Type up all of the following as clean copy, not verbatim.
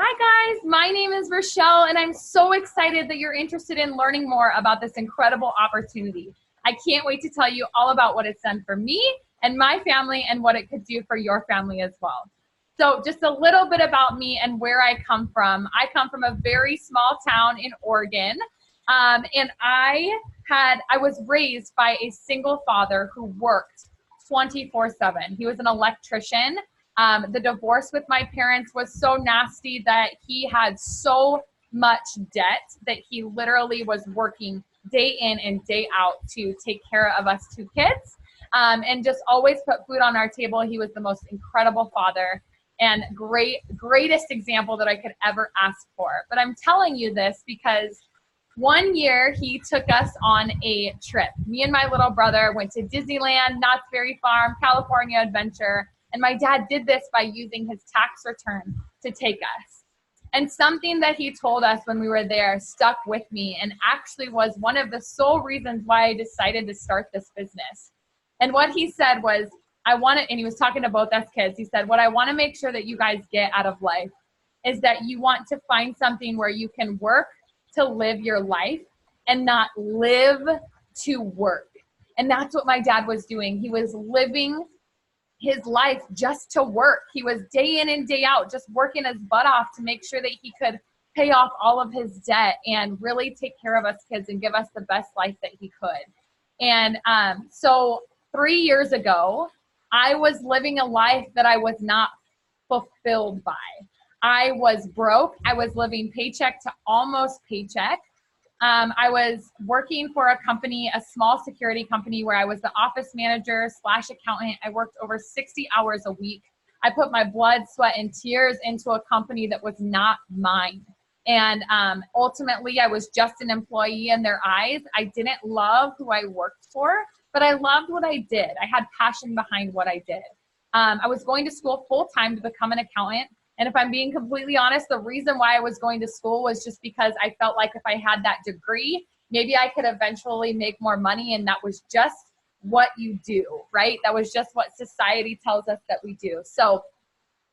Hi guys, my name is Rochelle and I'm so excited that you're interested in learning more about this incredible opportunity. I can't wait to tell you all about what it's done for me and my family and what it could do for your family as well. So just a little bit about me and where I come from. I come from a very small town in Oregon, and I was raised by a single father who worked 24/7. He was an electrician. The divorce with my parents was so nasty that he had so much debt that he literally was working day in and day out to take care of us two kids, and just always put food on our table. He was the most incredible father and greatest example that I could ever ask for. But I'm telling you this because one year he took us on a trip. Me and my little brother went to Disneyland, Knott's Berry Farm, California Adventure, and my dad did this by using his tax return to take us. And something that he told us when we were there stuck with me and actually was one of the sole reasons why I decided to start this business. And what he said was, and he was talking to both us kids, he said, what I want to make sure that you guys get out of life is that you want to find something where you can work to live your life and not live to work. And that's what my dad was doing. He was living his life just to work. He was day in and day out just working his butt off to make sure that he could pay off all of his debt and really take care of us kids and give us the best life that he could. And so 3 years ago, I was living a life that I was not fulfilled by. I was broke. I was living paycheck to almost paycheck. I was working for a company, a small security company, where I was the office manager / accountant. I worked over 60 hours a week. I put my blood, sweat, and tears into a company that was not mine. And ultimately, I was just an employee in their eyes. I didn't love who I worked for, but I loved what I did. I had passion behind what I did. I was going to school full-time to become an accountant. And if I'm being completely honest, the reason why I was going to school was just because I felt like if I had that degree, maybe I could eventually make more money. And that was just what you do, right? That was just what society tells us that we do. So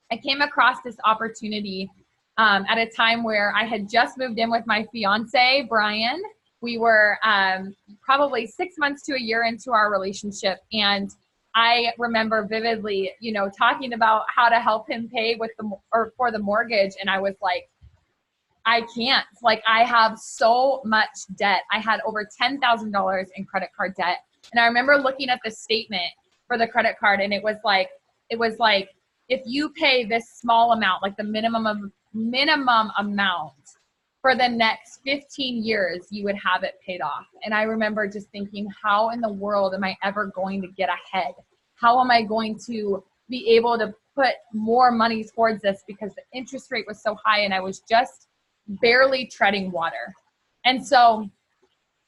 I came across this opportunity at a time where I had just moved in with my fiance, Brian. We were probably 6 months to a year into our relationship. And I remember vividly, talking about how to help him pay for the mortgage. And I was like, I can't. Like, I have so much debt. I had over $10,000 in credit card debt. And I remember looking at the statement for the credit card, and it was like, if you pay this small amount, like the minimum amount for the next 15 years, you would have it paid off. And I remember just thinking, how in the world am I ever going to get ahead? How am I going to be able to put more money towards this? Because the interest rate was so high and I was just barely treading water. And so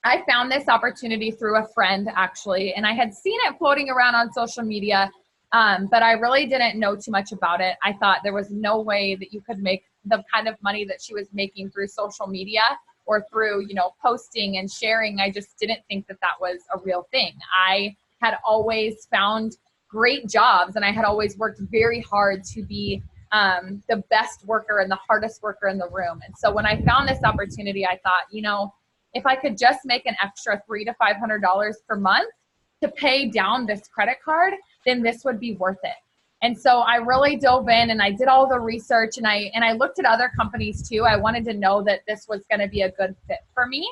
I found this opportunity through a friend, actually, and I had seen it floating around on social media, but I really didn't know too much about it. I thought there was no way that you could make the kind of money that she was making through social media or through, posting and sharing. I just didn't think that that was a real thing. I had always found great jobs and I had always worked very hard to be the best worker and the hardest worker in the room. And so when I found this opportunity, I thought, if I could just make an extra $300 to $500 per month to pay down this credit card, then this would be worth it. And so I really dove in and I did all the research and I looked at other companies too. I wanted to know that this was going to be a good fit for me.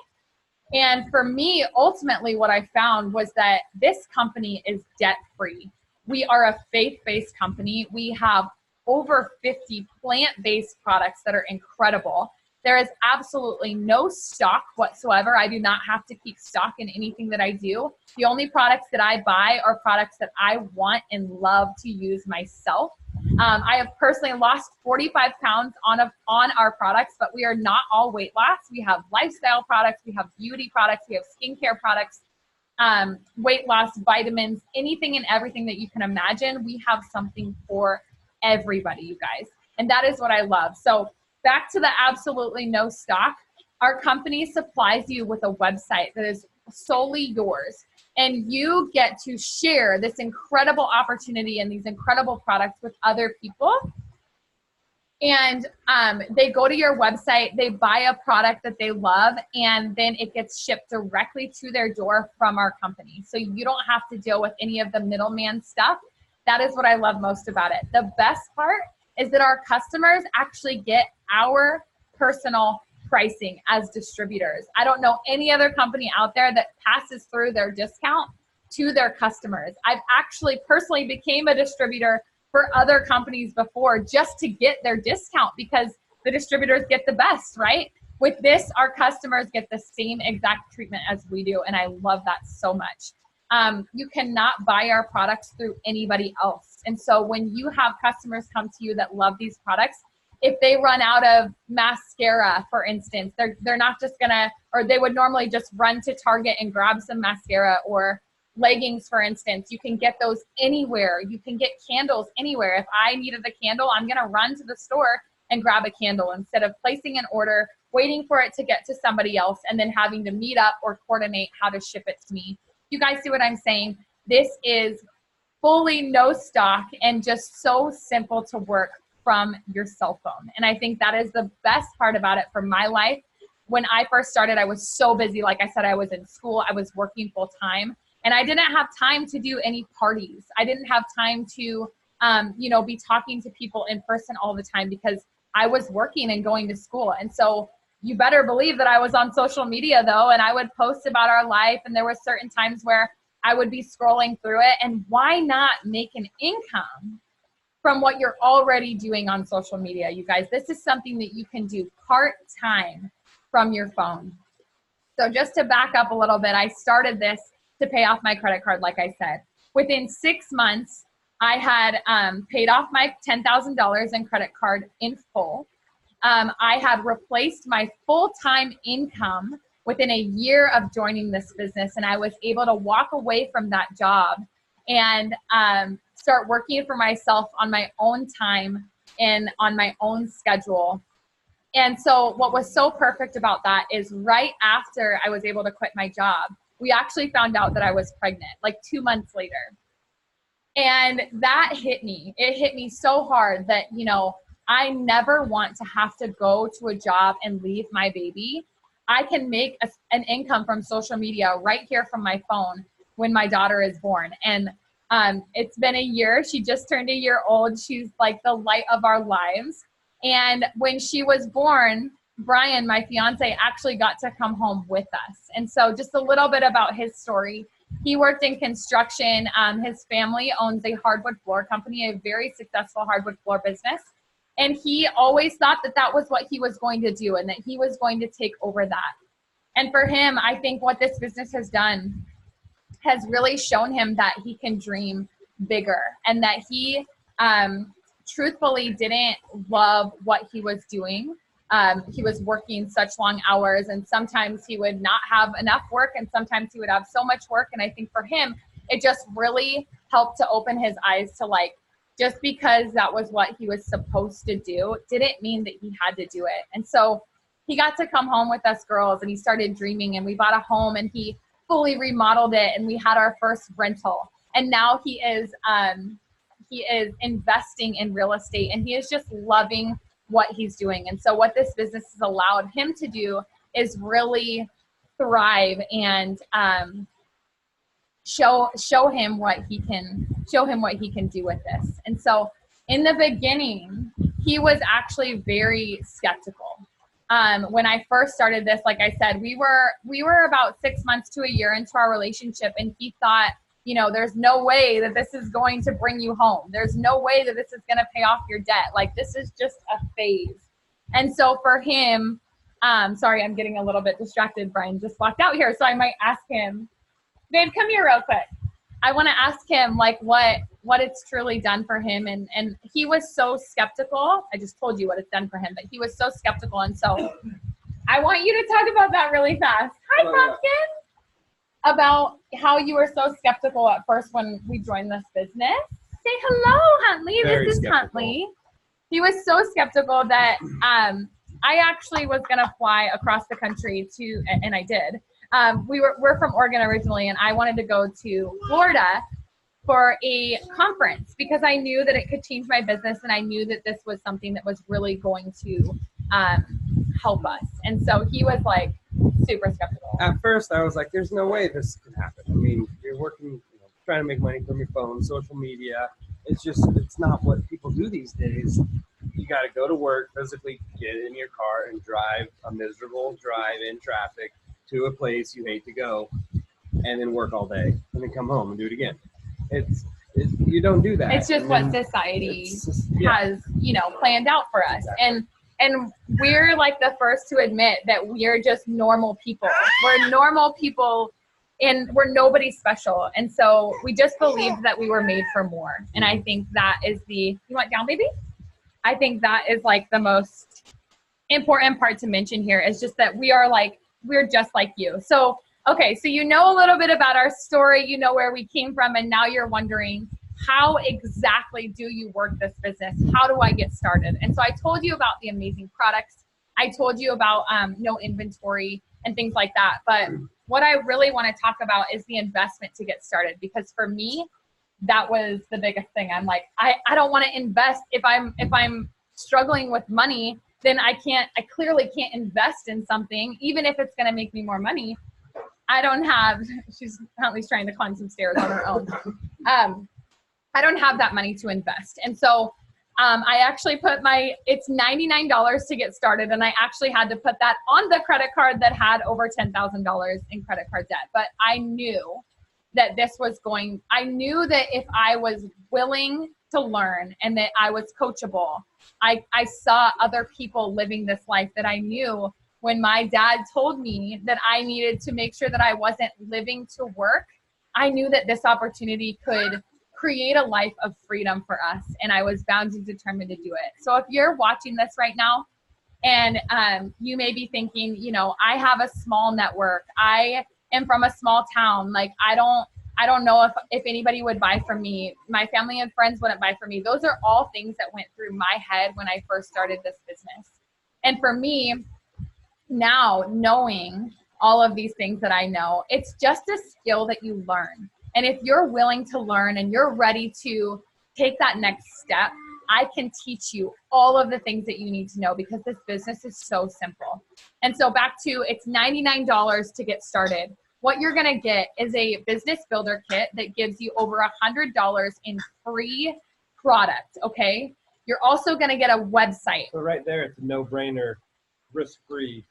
And for me, ultimately, what I found was that this company is debt-free. We are a faith-based company. We have over 50 plant-based products that are incredible. There is absolutely no stock whatsoever. I do not have to keep stock in anything that I do. The only products that I buy are products that I want and love to use myself. I have personally lost 45 pounds on our products, but we are not all weight loss. We have lifestyle products, we have beauty products, we have skincare products, weight loss, vitamins, anything and everything that you can imagine. We have something for everybody, you guys. And that is what I love. So back to the absolutely no stock. Our company supplies you with a website that is solely yours. And you get to share this incredible opportunity and these incredible products with other people. And they go to your website, they buy a product that they love, and then it gets shipped directly to their door from our company. So you don't have to deal with any of the middleman stuff. That is what I love most about it. The best part is that our customers actually get our personal pricing as distributors. I don't know any other company out there that passes through their discount to their customers. I've actually personally became a distributor for other companies before just to get their discount because the distributors get the best, right? With this, our customers get the same exact treatment as we do, and I love that so much. You cannot buy our products through anybody else. And so when you have customers come to you that love these products, if they run out of mascara, for instance, they're not just gonna, or they would normally just run to Target and grab some mascara, or leggings, for instance. You can get those anywhere. You can get candles anywhere. If I needed a candle, I'm gonna run to the store and grab a candle instead of placing an order, waiting for it to get to somebody else, and then having to meet up or coordinate how to ship it to me. You guys see what I'm saying? This is fully no stock and just so simple to work from your cell phone. And I think that is the best part about it for my life. When I first started, I was so busy. Like I said, I was in school, I was working full time, and I didn't have time to do any parties. I didn't have time to, be talking to people in person all the time because I was working and going to school. And so you better believe that I was on social media though, and I would post about our life. And there were certain times where I would be scrolling through it. And why not make an income from what you're already doing on social media? You guys, this is something that you can do part-time from your phone. So just to back up a little bit, I started this to pay off my credit card, like I said. Within 6 months, I had paid off my $10,000 in credit card in full. I had replaced my full-time income within a year of joining this business, and I was able to walk away from that job and start working for myself on my own time and on my own schedule. And so what was so perfect about that is right after I was able to quit my job, we actually found out that I was pregnant, like 2 months later. And that hit me. It hit me so hard that, I never want to have to go to a job and leave my baby. I can make an income from social media right here from my phone when my daughter is born. And it's been a year. She just turned a year old. She's like the light of our lives. And when she was born, Brian, my fiance, actually got to come home with us. And so just a little bit about his story. He worked in construction. His family owns a hardwood floor company, a very successful hardwood floor business. And he always thought that that was what he was going to do and that he was going to take over that. And for him, I think what this business has done has really shown him that he can dream bigger and that he truthfully didn't love what he was doing. He was working such long hours, and sometimes he would not have enough work, and sometimes he would have so much work. And I think for him, it just really helped to open his eyes to, like, just because that was what he was supposed to do didn't mean that he had to do it. And so he got to come home with us girls, and he started dreaming, and we bought a home, and he fully remodeled it, and we had our first rental. And now he is investing in real estate, and he is just loving what he's doing. And so what this business has allowed him to do is really thrive and show him what he can do with this. And so in the beginning, he was actually very skeptical. When I first started this, like I said, we were about 6 months to a year into our relationship, and he thought, there's no way that this is going to bring you home. There's no way that this is going to pay off your debt. Like, this is just a phase. And so for him, sorry, I'm getting a little bit distracted. Brian just walked out here, so I might ask him, babe, come here real quick. I want to ask him, like, what it's truly done for him. And he was so skeptical. I just told you what it's done for him, but he was so skeptical. And so I want you to talk about that really fast. Hi, Pumpkin. About how you were so skeptical at first when we joined this business. Say hello, Huntley. This is Huntley. He was so skeptical that I actually was going to fly across the country and I did. We're from Oregon originally, and I wanted to go to Florida for a conference because I knew that it could change my business, and I knew that this was something that was really going to help us. And so he was like super skeptical. At first, I was like, "There's no way this can happen." I mean, you're working, trying to make money from your phone, social media. It's not what people do these days. You got to go to work, physically get in your car and drive a miserable drive in traffic to a place you hate to go, and then work all day, and then come home and do it again. You don't do that. It's just what society has, planned out for us. Exactly. And we're like the first to admit that we're just normal people. We're normal people, and we're nobody special. And so we just believed that we were made for more. And I think that is you want down, baby? I think that is like the most important part to mention here, is just that we're just like you. So, okay, so you know a little bit about our story, you know where we came from, and now you're wondering, how exactly do you work this business? How do I get started? And so I told you about the amazing products. I told you about no inventory and things like that. But what I really want to talk about is the investment to get started, because for me, that was the biggest thing. I'm like, I don't want to invest. If I'm struggling with money, then I clearly can't invest in something, even if it's going to make me more money. She's currently trying to climb some stairs on her own. I don't have that money to invest. And so I actually put it's $99 to get started. And I actually had to put that on the credit card that had over $10,000 in credit card debt. But I knew that I knew that if I was willing to learn and that I was coachable, I saw other people living this life that I knew. When my dad told me that I needed to make sure that I wasn't living to work, I knew that this opportunity could create a life of freedom for us. And I was bound and determined to do it. So if you're watching this right now and you may be thinking, I have a small network. I am from a small town. Like, I don't know if anybody would buy from me. My family and friends wouldn't buy from me. Those are all things that went through my head when I first started this business. And for me, now knowing all of these things that I know, it's just a skill that you learn. And if you're willing to learn and you're ready to take that next step, I can teach you all of the things that you need to know, because this business is so simple. And so back to, it's $99 to get started. What you're going to get is a business builder kit that gives you over $100 in free product. Okay. You're also going to get a website. So right there, it's a no-brainer. Risk-free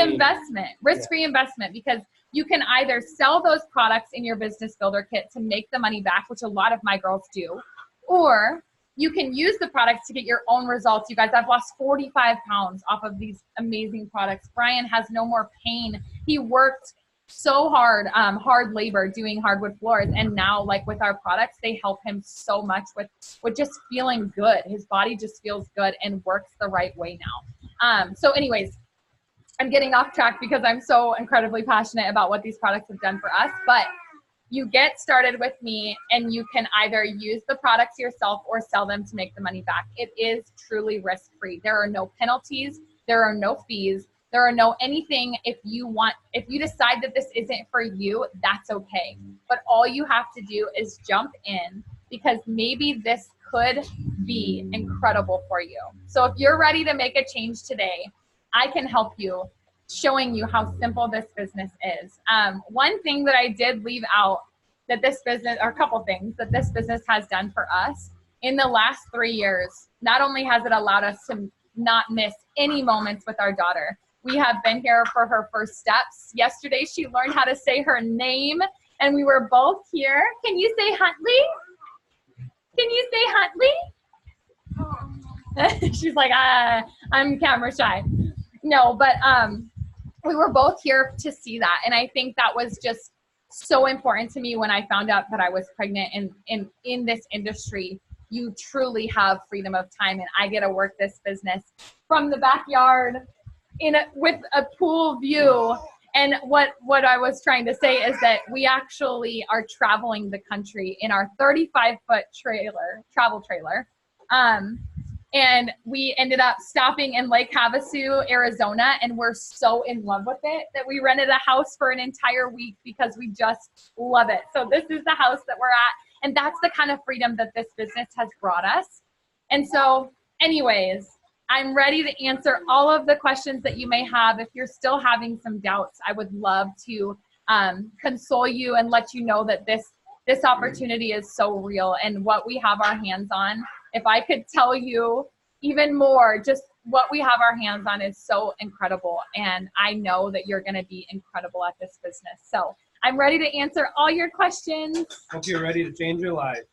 investment, because you can either sell those products in your business builder kit to make the money back, which a lot of my girls do, or you can use the products to get your own results. You guys, I've lost 45 pounds off of these amazing products. Brian has no more pain. He worked so hard, hard labor doing hardwood floors, and now, like, with our products, they help him so much with just feeling good. His body just feels good and works the right way now. So anyways, I'm getting off track because I'm so incredibly passionate about what these products have done for us. But you get started with me and you can either use the products yourself or sell them to make the money back. It is truly risk-free. There are no penalties. There are no fees. There are no anything. If you decide that this isn't for you, that's okay. But all you have to do is jump in, because maybe this could be incredible for you. So if you're ready to make a change today, I can help you, showing you how simple this business is. One thing that I did leave out that this business, or a couple things that this business has done for us in the last 3 years, not only has it allowed us to not miss any moments with our daughter. We have been here for her first steps. Yesterday, she learned how to say her name, and we were both here. Can you say Huntley? Can you say Huntley? She's like, I'm camera shy. No, but we were both here to see that. And I think that was just so important to me when I found out that I was pregnant. And in this industry, you truly have freedom of time. And I get to work this business from the backyard with a pool view. And what I was trying to say is that we actually are traveling the country in our 35-foot travel trailer. And we ended up stopping in Lake Havasu, Arizona, and we're so in love with it that we rented a house for an entire week because we just love it. So this is the house that we're at. And that's the kind of freedom that this business has brought us. And so anyways, I'm ready to answer all of the questions that you may have. If you're still having some doubts, I would love to console you and let you know that this opportunity is so real and what we have our hands on. If I could tell you even more, just what we have our hands on is so incredible. And I know that you're going to be incredible at this business. So I'm ready to answer all your questions. Hope you're ready to change your life.